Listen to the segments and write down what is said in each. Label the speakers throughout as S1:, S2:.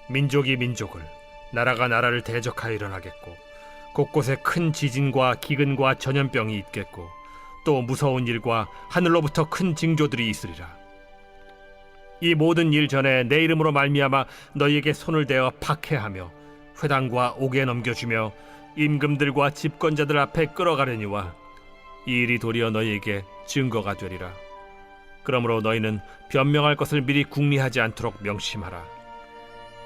S1: 민족이 민족을, 나라가 나라를 대적하여 일어나겠고, 곳곳에 큰 지진과 기근과 전염병이 있겠고, 또 무서운 일과 하늘로부터 큰 징조들이 있으리라. 이 모든 일 전에 내 이름으로 말미암아 너희에게 손을 대어 박해하며 회당과 옥에 넘겨주며 임금들과 집권자들 앞에 끌어가려니와 이 일이 도리어 너희에게 증거가 되리라. 그러므로 너희는 변명할 것을 미리 궁리하지 않도록 명심하라.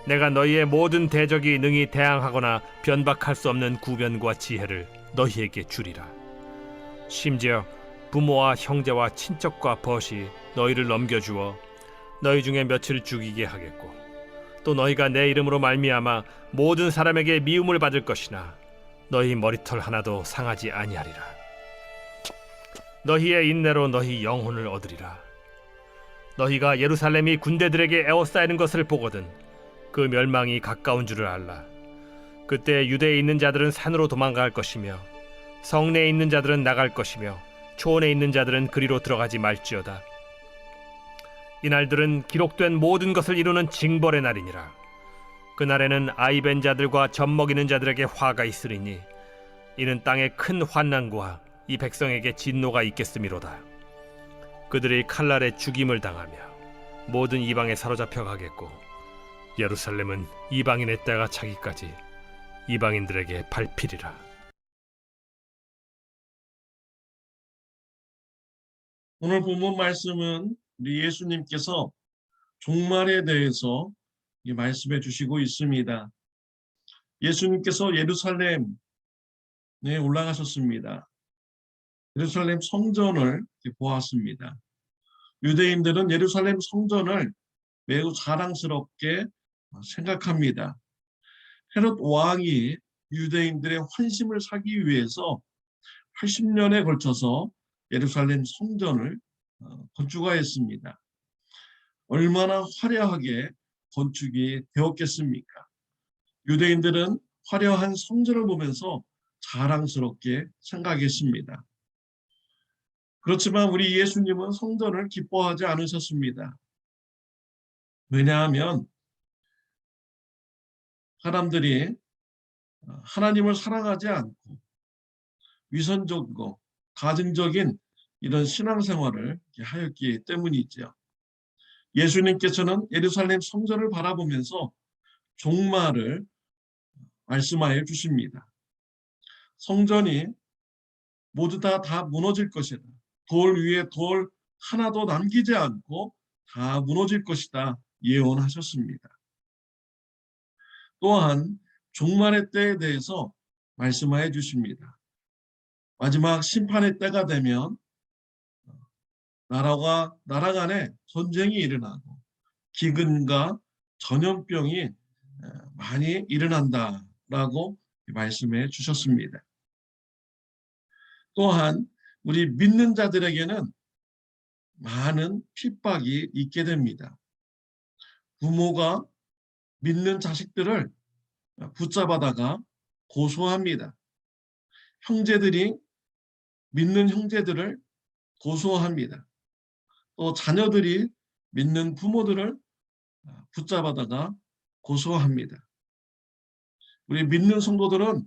S1: 내가 너희의 모든 대적이 능히 대항하거나 변박할 수 없는 구변과 지혜를 너희에게 주리라. 심지어 부모와 형제와 친척과 벗이 너희를 넘겨주어 너희 중에 며칠 죽이게 하겠고, 또 너희가 내 이름으로 말미암아 모든 사람에게 미움을 받을 것이나 너희 머리털 하나도 상하지 아니하리라. 너희의 인내로 너희 영혼을 얻으리라. 너희가 예루살렘이 군대들에게 에워싸이는 것을 보거든 그 멸망이 가까운 줄을 알라. 그때 유대에 있는 자들은 산으로 도망갈 것이며 성내에 있는 자들은 나갈 것이며 초원에 있는 자들은 그리로 들어가지 말지어다. 이날들은 기록된 모든 것을 이루는 징벌의 날이니라. 그날에는 아이벤 자들과 젖먹이는 자들에게 화가 있으리니 이는 땅에 큰 환난과 이 백성에게 진노가 있겠음이로다. 그들이 칼날에 죽임을 당하며 모든 이방에 사로잡혀 가겠고, 예루살렘은 이방인의 때가 차기까지 이방인들에게 밟히리라.
S2: 오늘 본문 말씀은 우리 예수님께서 종말에 대해서 말씀해 주시고 있습니다. 예수님께서 예루살렘에 올라가셨습니다. 예루살렘 성전을 보았습니다. 유대인들은 예루살렘 성전을 매우 자랑스럽게 생각합니다. 헤롯 왕이 유대인들의 환심을 사기 위해서 80년에 걸쳐서 예루살렘 성전을 건축하였습니다. 얼마나 화려하게 건축이 되었겠습니까? 유대인들은 화려한 성전을 보면서 자랑스럽게 생각했습니다. 그렇지만 우리 예수님은 성전을 기뻐하지 않으셨습니다. 왜냐하면 사람들이 하나님을 사랑하지 않고 위선적이고 가증적인 이런 신앙생활을 하였기 때문이죠. 예수님께서는 예루살렘 성전을 바라보면서 종말을 말씀하여 주십니다. 성전이 모두 다 무너질 것이다. 돌 위에 돌 하나도 남기지 않고 다 무너질 것이다 예언하셨습니다. 또한 종말의 때에 대해서 말씀하여 주십니다. 마지막 심판의 때가 되면 나라가 나라 간에 전쟁이 일어나고 기근과 전염병이 많이 일어난다라고 말씀해 주셨습니다. 또한 우리 믿는 자들에게는 많은 핍박이 있게 됩니다. 부모가 믿는 자식들을 붙잡아다가 고소합니다. 형제들이 믿는 형제들을 고소합니다. 또 자녀들이 믿는 부모들을 붙잡아다가 고소합니다. 우리 믿는 성도들은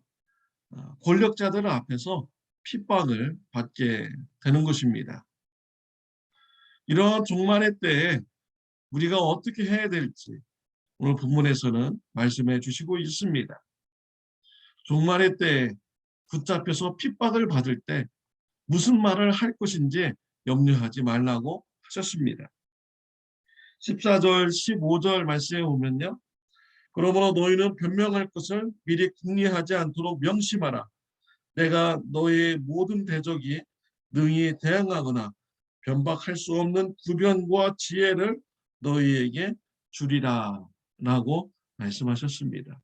S2: 권력자들 앞에서 핍박을 받게 되는 것입니다. 이런 종말의 때에 우리가 어떻게 해야 될지 오늘 본문에서는 말씀해 주시고 있습니다. 종말의 때에 붙잡혀서 핍박을 받을 때 무슨 말을 할 것인지 염려하지 말라고 하셨습니다. 14절, 15절 말씀에 보면요. 그러므로 너희는 변명할 것을 미리 궁리하지 않도록 명심하라. 내가 너희의 모든 대적이 능히 대항하거나 변박할 수 없는 구변과 지혜를 너희에게 주리라 라고 말씀하셨습니다.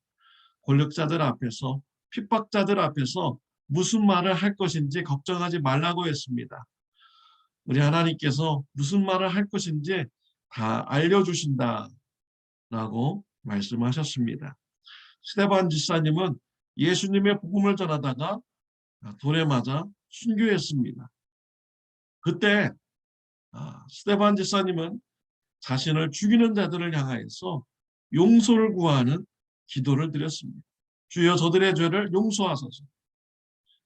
S2: 권력자들 앞에서 핍박자들 앞에서 무슨 말을 할 것인지 걱정하지 말라고 했습니다. 우리 하나님께서 무슨 말을 할 것인지 다 알려주신다라고 말씀하셨습니다. 스데반 집사님은 예수님의 복음을 전하다가 돌에 맞아 순교했습니다. 그때 스데반 집사님은 자신을 죽이는 자들을 향하여서 용서를 구하는 기도를 드렸습니다. 주여 저들의 죄를 용서하소서.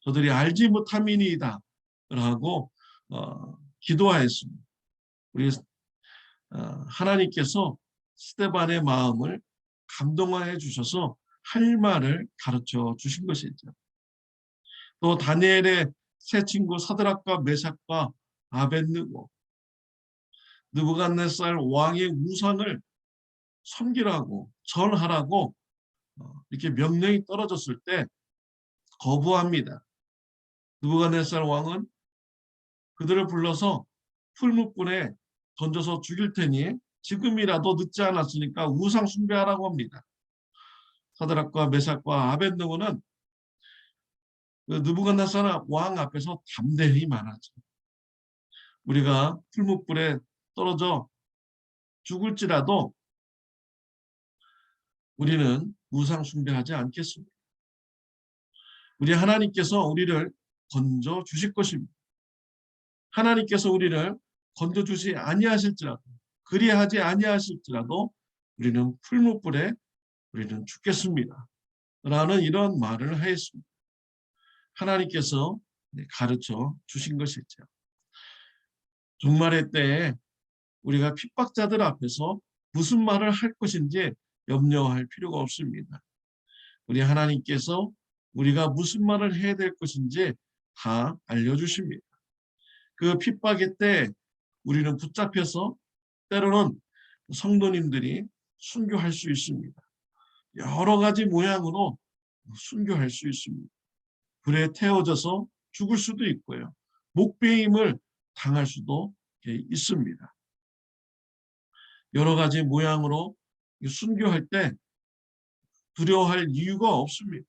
S2: 저들이 알지 못함이니이다 라고 기도하였습니다. 우리 하나님께서 스데반의 마음을 감동하여 주셔서 할 말을 가르쳐 주신 것이죠. 또 다니엘의 세 친구 사드락과 메삭과 아벳느고, 느부갓네살 왕의 우상을 섬기라고 절하라고 이렇게 명령이 떨어졌을 때 거부합니다. 느부갓네살 왕은 그들을 불러서 풀무불에 던져서 죽일 테니 지금이라도 늦지 않았으니까 우상 숭배하라고 합니다. 사드락과 메삭과 아벳느고는 그 느부갓네살 왕 앞에서 담대히 말하죠. 우리가 풀무불에 떨어져 죽을지라도 우리는 우상 숭배하지 않겠습니다. 우리 하나님께서 우리를 건져 주실 것입니다. 하나님께서 우리를 건져 주시 아니하실지라도, 그리하지 아니하실지라도 우리는 풀무불에 우리는 죽겠습니다 라는 이런 말을 하였습니다. 하나님께서 가르쳐 주신 것이죠. 종말의 때에 우리가 핍박자들 앞에서 무슨 말을 할 것인지 염려할 필요가 없습니다. 우리 하나님께서 우리가 무슨 말을 해야 될 것인지 다 알려주십니다. 그 핍박의 때 우리는 붙잡혀서 때로는 성도님들이 순교할 수 있습니다. 여러 가지 모양으로 순교할 수 있습니다. 불에 태워져서 죽을 수도 있고요. 목베임을 당할 수도 있습니다. 여러 가지 모양으로 순교할 때 두려워할 이유가 없습니다.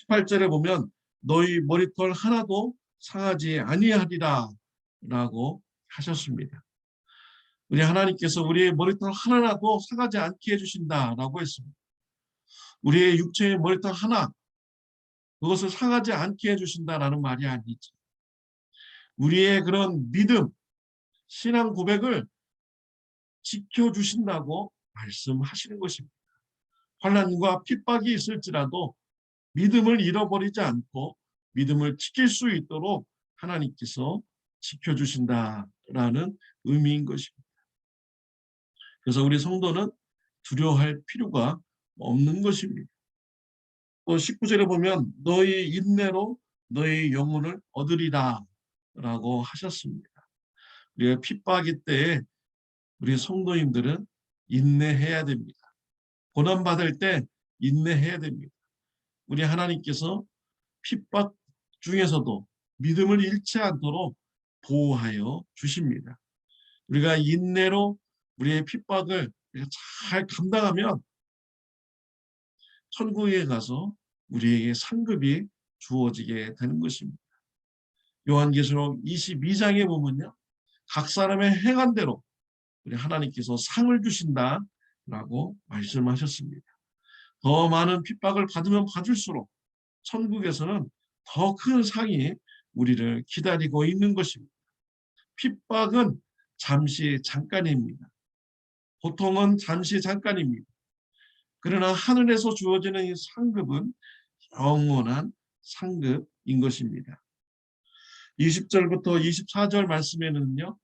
S2: 18절에 보면 너희 머리털 하나도 상하지 아니하리라 라고 하셨습니다. 우리 하나님께서 우리의 머리털 하나라도 상하지 않게 해주신다라고 했습니다. 우리의 육체의 머리털 하나, 그것을 상하지 않게 해주신다라는 말이 아니죠. 우리의 그런 믿음, 신앙 고백을 지켜주신다고 말씀하시는 것입니다. 환난과 핍박이 있을지라도 믿음을 잃어버리지 않고 믿음을 지킬 수 있도록 하나님께서 지켜주신다라는 의미인 것입니다. 그래서 우리 성도는 두려워할 필요가 없는 것입니다. 또 19절에 보면 너희 인내로 너희 영혼을 얻으리라 라고 하셨습니다. 우리가 핍박일 때에 우리 성도님들은 인내해야 됩니다. 고난받을 때 인내해야 됩니다. 우리 하나님께서 핍박 중에서도 믿음을 잃지 않도록 보호하여 주십니다. 우리가 인내로 우리의 핍박을 잘 감당하면 천국에 가서 우리에게 상급이 주어지게 되는 것입니다. 요한계시록 22장에 보면요, 각 사람의 행한 대로 우리 하나님께서 상을 주신다라고 말씀하셨습니다. 더 많은 핍박을 받으면 받을수록 천국에서는 더 큰 상이 우리를 기다리고 있는 것입니다. 핍박은 잠시 잠깐입니다. 고통은 잠시 잠깐입니다. 그러나 하늘에서 주어지는 이 상급은 영원한 상급인 것입니다. 20절부터 24절 말씀에는요,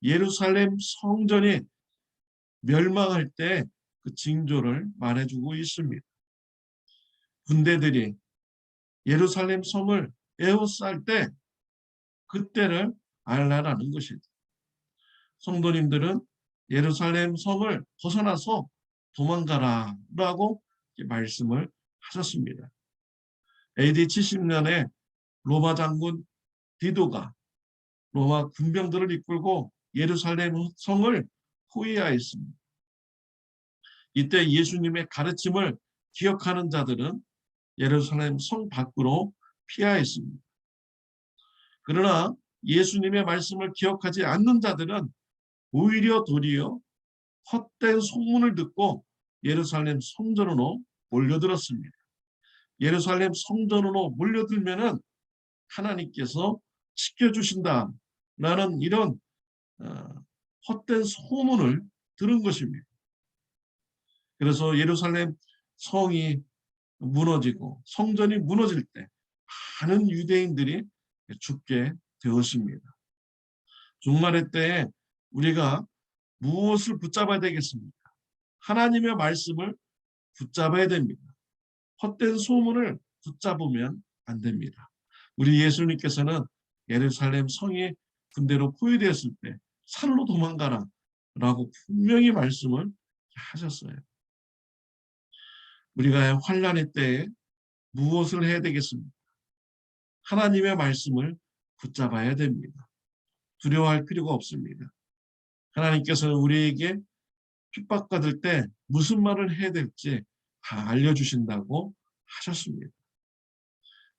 S2: 예루살렘 성전이 멸망할 때 그 징조를 말해주고 있습니다. 군대들이 예루살렘 성을 에워쌀 때 그때를 알라라는 것이죠. 성도님들은 예루살렘 성을 벗어나서 도망가라라고 말씀을 하셨습니다. AD 70년에 로마 장군 디도가 로마 군병들을 이끌고 예루살렘 성을 포위하였습니다. 이때 예수님의 가르침을 기억하는 자들은 예루살렘 성 밖으로 피하였습니다. 그러나 예수님의 말씀을 기억하지 않는 자들은 오히려 도리어 헛된 소문을 듣고 예루살렘 성전으로 몰려들었습니다. 예루살렘 성전으로 몰려들면은 하나님께서 지켜주신다라는 이런 헛된 소문을 들은 것입니다. 그래서 예루살렘 성이 무너지고 성전이 무너질 때 많은 유대인들이 죽게 되었습니다. 종말의 때에 우리가 무엇을 붙잡아야 되겠습니까? 하나님의 말씀을 붙잡아야 됩니다. 헛된 소문을 붙잡으면 안 됩니다. 우리 예수님께서는 예루살렘 성이 군대로 포위되었을 때 산으로 도망가라 라고 분명히 말씀을 하셨어요. 우리가 환난의 때에 무엇을 해야 되겠습니까? 하나님의 말씀을 붙잡아야 됩니다. 두려워할 필요가 없습니다. 하나님께서는 우리에게 핍박받을 때 무슨 말을 해야 될지 다 알려주신다고 하셨습니다.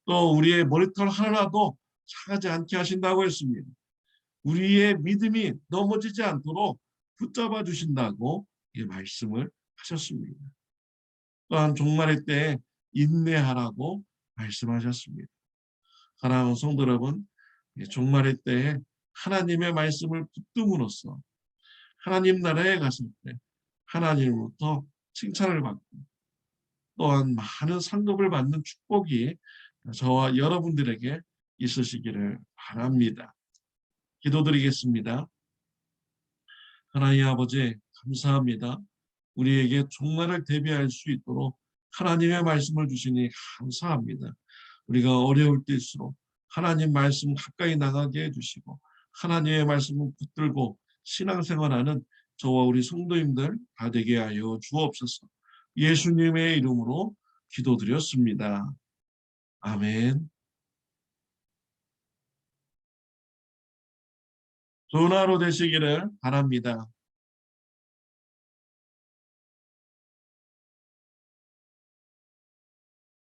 S2: 또 우리의 머리털 하나도 상하지 않게 하신다고 했습니다. 우리의 믿음이 넘어지지 않도록 붙잡아 주신다고 이 말씀을 하셨습니다. 또한 종말의 때에 인내하라고 말씀하셨습니다. 사랑하는 성도 여러분, 종말의 때에 하나님의 말씀을 붙듦으로써 하나님 나라에 갔을 때 하나님으로부터 칭찬을 받고 또한 많은 상급을 받는 축복이 저와 여러분들에게 있으시기를 바랍니다. 기도드리겠습니다. 하나님 아버지 감사합니다. 우리에게 종말을 대비할 수 있도록 하나님의 말씀을 주시니 감사합니다. 우리가 어려울 때일수록 하나님 말씀 가까이 나가게 해주시고 하나님의 말씀을 붙들고 신앙생활하는 저와 우리 성도님들 다 되게 하여 주옵소서. 예수님의 이름으로 기도드렸습니다. 아멘. 좋은 하루 되시기를 바랍니다.